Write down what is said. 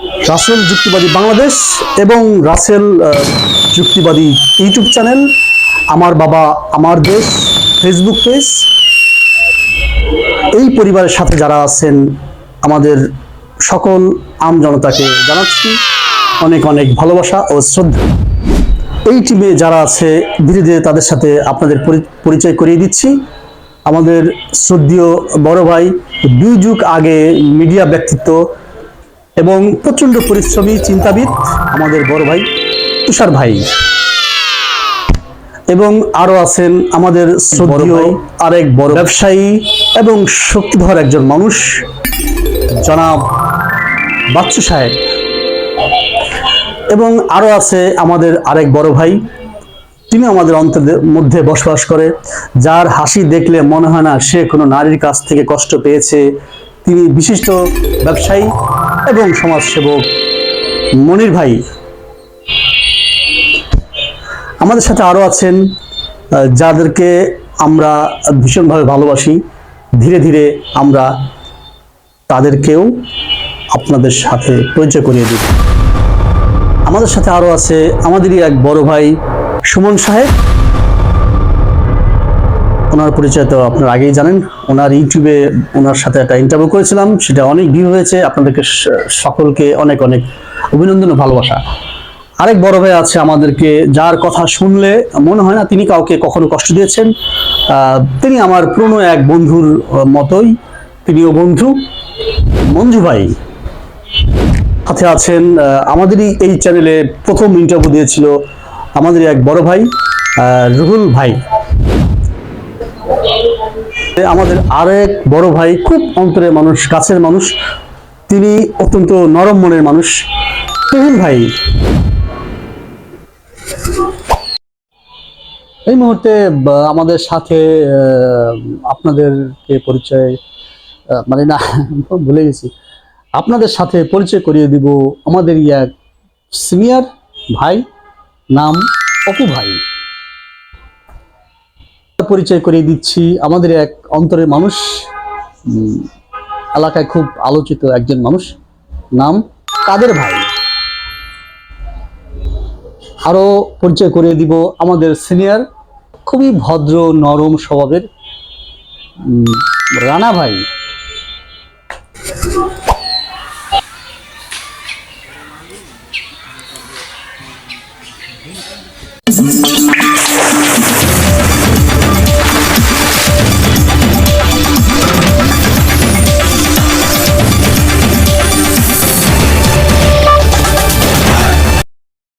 রাসেল যুক্তিবাদী বাংলাদেশ এবং রাসেল যুক্তিবাদী ইউটিউব চ্যানেল, আমার বাবা আমার দেশ ফেসবুক পেজ, এই পরিবারের সাথে যারা আছেন আমাদের সকল আম জনতাকে জানাচ্ছি অনেক অনেক ভালোবাসা ও শ্রদ্ধা। এই টিমে যারা আছে ধীরে ধীরে তাদের সাথে আপনাদের পরিচয় করিয়ে দিচ্ছি। আমাদের শ্রদ্ধেয় বড় ভাই, 2 যুগ আগে মিডিয়া ব্যক্তিত্ব এবং প্রচন্ড পরিশ্রমী চিন্তাবিদ আমাদের বড় ভাই তুষার ভাই, এবং আরো আছেন আমাদের শ্রদ্ধেয় আরেক বড় ব্যবসায়ী এবং শক্তিধর একজন মানুষ জনাব বাচ্চু সাহেব, এবং আরো আছে আমাদের আরেক বড় ভাই, তিনি আমাদের অন্তরের মধ্যে বসবাস করে, যার হাসি দেখলে মনে হয় না সে কোনো নারীর কাছ থেকে কষ্ট পেয়েছে। তিনি বিশিষ্ট ব্যবসায়ী এবং সমাজসেবক মনির ভাই। আমাদের সাথে আরো আছেন যাদেরকে আমরা ভীষণভাবে ভালোবাসি, ধীরে ধীরে আমরা তাদেরকেও আপনাদের সাথে পরিচয় করিয়ে দিই। আমাদের সাথে আরো আছে আমাদেরই এক বড় ভাই সুমন সাহেব। ওনার পরিচয় তো আপনারা আগেই জানেন, ওনার ইউটিউবে ওনার সাথে একটা ইন্টারভিউ করেছিলাম, সেটা অনেক ভিউ হয়েছে। আপনাদেরকে সকলকে অনেক অনেক অভিনন্দন ও ভালোবাসা। আরেক বড় ভাই আছে আমাদেরকে, যার কথা শুনলে মনে হয় না তিনি কাউকে কখনো কষ্ট দিয়েছেন। তিনি আমার পুরনো এক বন্ধুর মতোই, তিনিও বন্ধু, মঞ্জু ভাই। সাথে আছেন আমাদেরই এই চ্যানেলে প্রথম ইন্টারভিউ দিয়েছিল আমাদের এক বড় ভাই রুহুল ভাই। আমাদের আরেক বড় ভাই, খুব অন্তরের মানুষ, কাছের মানুষ, তিনি অত্যন্ত নরম মনের মানুষ, তুহিন ভাই। এই মুহূর্তে আমাদের সাথে আপনাদেরকে পরিচয় মানে না ভুলে গেছি, আপনাদের সাথে পরিচয় করিয়ে দিব আমাদের এক সিনিয়র ভাই, নাম অপু ভাই। পরিচয় করিয়ে দিচ্ছি আমাদের এক অন্তরের মানুষ, এলাকায় খুব আলোচিত একজন মানুষ, নাম কাদের ভাই। আরো পরিচয় করিয়ে দিব আমাদের সিনিয়র, খুবই ভদ্র নরম স্বভাবের রানা ভাই।